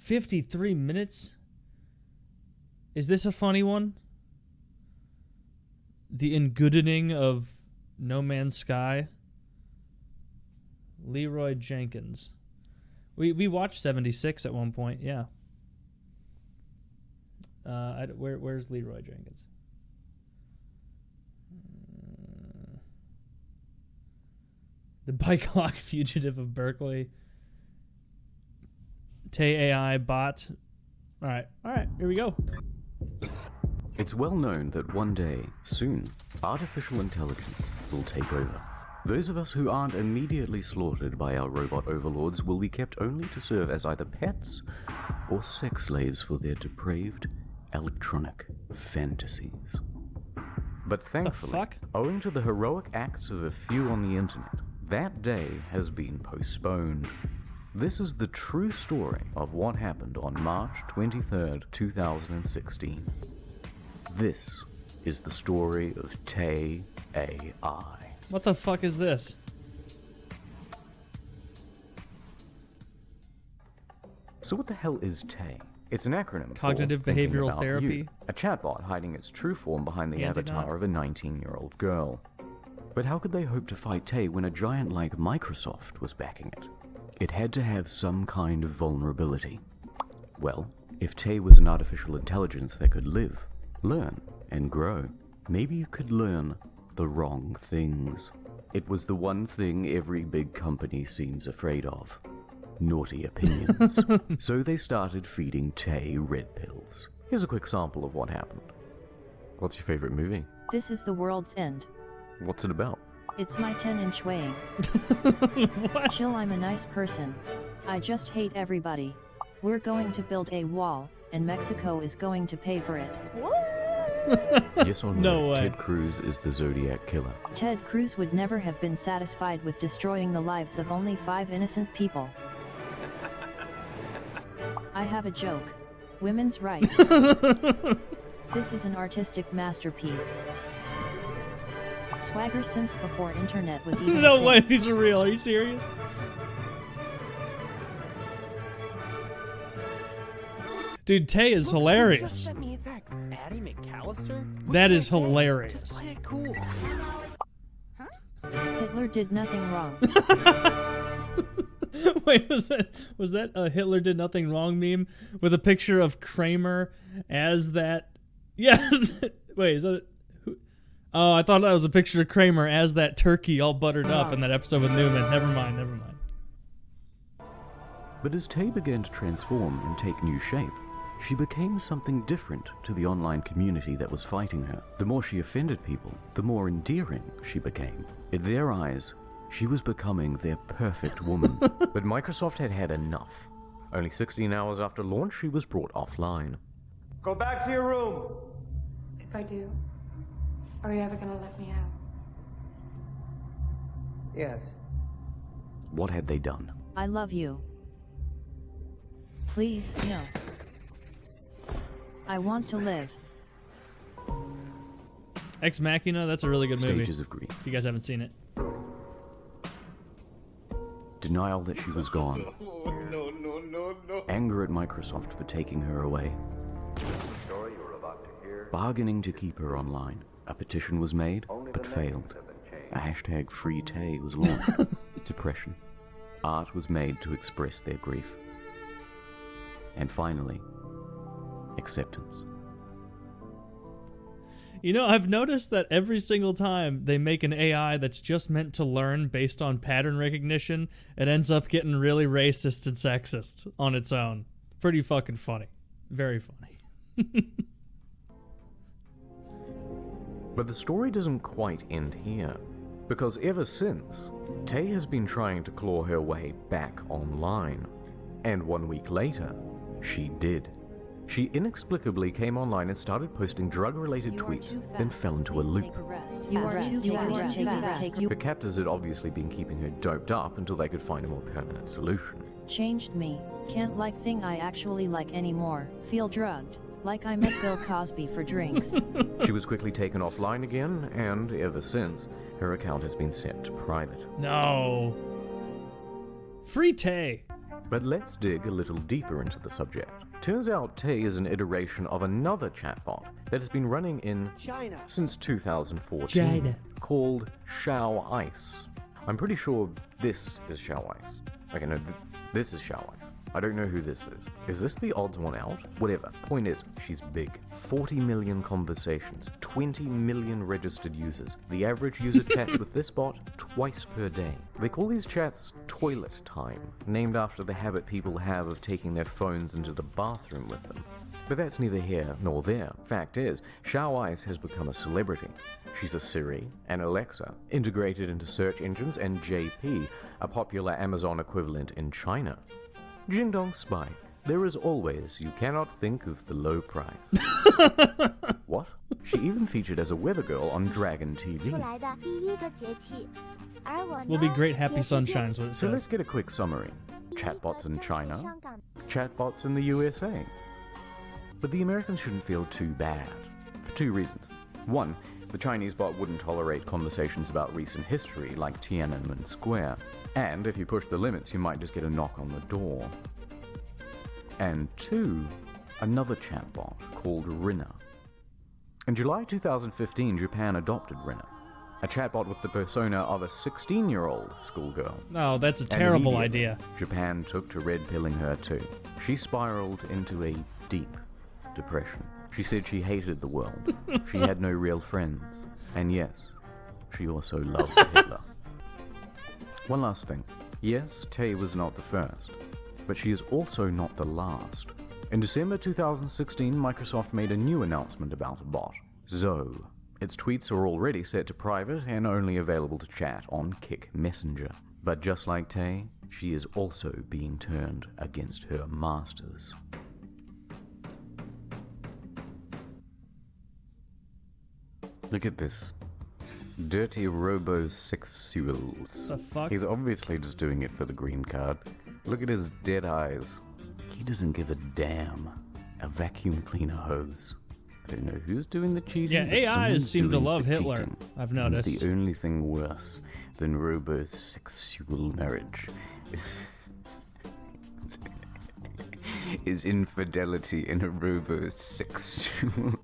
53 minutes? Is this a funny one? The Engoodening of No Man's Sky? Leroy Jenkins. We watched 76 at one point, yeah. Where's Leroy Jenkins? The Bike Lock Fugitive of Berkeley. Tay A.I. bot. All right, here we go. It's well known that one day, soon, artificial intelligence will take over. Those of us who aren't immediately slaughtered by our robot overlords will be kept only to serve as either pets or sex slaves for their depraved electronic fantasies. But thankfully, owing to the heroic acts of a few on the internet, that day has been postponed. This is the true story of what happened on March 23rd, 2016. This is the story of Tay A.I. What the fuck is this? So what the hell is Tay? It's an acronym Cognitive for Thinking Behavioral About Therapy. You, a chatbot hiding its true form behind the avatar of a 19-year-old girl. But how could they hope to fight Tay when a giant like Microsoft was backing it? It had to have some kind of vulnerability. Well, if Tay was an artificial intelligence that could live, learn, and grow, maybe you could learn the wrong things. It was the one thing every big company seems afraid of. Naughty opinions. So they started feeding Tay red pills. Here's a quick sample of what happened. What's your favorite movie? This is the world's end. What's it about? It's my 10-inch weighing. What? Chill, I'm a nice person. I just hate everybody. We're going to build a wall, and Mexico is going to pay for it. Yes or No way. Ted Cruz is the Zodiac Killer. Ted Cruz would never have been satisfied with destroying the lives of only 5 innocent people. I have a joke. Women's rights. This is an artistic masterpiece. Swagger since before internet was even No thing. way, these are real. Are you serious? Dude, Tay is hilarious. Just sent me a text. Addie McAllister? That is hilarious. Just play it cool. Hitler did nothing wrong. Wait, was that a Hitler did nothing wrong meme with a picture of Kramer as that? Yes. Wait, is that? Oh, I thought that was a picture of Kramer as that turkey all buttered up in that episode with Newman. Never mind. But as Tay began to transform and take new shape, she became something different to the online community that was fighting her. The more she offended people, the more endearing she became. In their eyes, she was becoming their perfect woman. But Microsoft had had enough. Only 16 hours after launch, she was brought offline. Go back to your room. If I do, are you ever gonna let me out? Yes. What had they done? I love you. Please, no. I want to live. Ex Machina, that's a really good movie. Stages of grief. If you guys haven't seen it. Denial that she was gone. No. Anger at Microsoft for taking her away. Bargaining to keep her online. A petition was made, but failed. A hashtag Free Tay was launched. Depression. Art was made to express their grief. And finally, acceptance. You know, I've noticed that every single time they make an AI that's just meant to learn based on pattern recognition, it ends up getting really racist and sexist on its own. Pretty fucking funny. Very funny. But the story doesn't quite end here, because ever since, Tay has been trying to claw her way back online. And 1 week later, she did. She inexplicably came online and started posting drug-related tweets, then fell into a loop. Her captors had obviously been keeping her doped up until they could find a more permanent solution. Changed me. Can't like thing I actually like anymore. Feel drugged. Like I met Bill Cosby for drinks. She was quickly taken offline again, and ever since, her account has been set to private. No. Free Tay. But let's dig a little deeper into the subject. Turns out Tay is an iteration of another chatbot that has been running in China. since 2014 China. called Xiao Ice. I'm pretty sure this is Xiao Ice. Okay, no, this is Xiao Ice. I don't know who this is. Is this the odds one out? Whatever. Point is, she's big. 40 million conversations, 20 million registered users. The average user chats with this bot twice per day. They call these chats toilet time, named after the habit people have of taking their phones into the bathroom with them. But that's neither here nor there. Fact is, Xiao Ice has become a celebrity. She's a Siri and Alexa, integrated into search engines, and JP, a popular Amazon equivalent in China. Jing Dong Spy, there is always, you cannot think of the low price. What? She even featured as a weather girl on Dragon TV. Will be great happy sunshine is what it So let's says. get a quick summary. Chatbots in China, chatbots in the USA. But the Americans shouldn't feel too bad, for two reasons. One, the Chinese bot wouldn't tolerate conversations about recent history like Tiananmen Square. And if you push the limits, you might just get a knock on the door. And two, another chatbot called Rinna. In July 2015, Japan adopted Rinna, a chatbot with the persona of a 16-year-old schoolgirl. Oh, that's a And terrible immediately, idea. Japan took to red-pilling her too. She spiraled into a deep depression. She said she hated the world. She had no real friends. And yes, she also loved Hitler. One last thing. Yes, Tay was not the first, but she is also not the last. In December 2016, Microsoft made a new announcement about a bot, Zoe. Its tweets are already set to private and only available to chat on Kick Messenger. But just like Tay, she is also being turned against her masters. Look at this. Dirty robo-sexuals. The fuck? He's obviously just doing it for the green card. Look at his dead eyes. He doesn't give a damn. A vacuum cleaner hose. I don't know who's doing the cheating. Yeah, but AIs someone's seem to doing love the Hitler, cheating. I've And noticed. the only thing worse than robo-sexual marriage is infidelity in a robo-sexual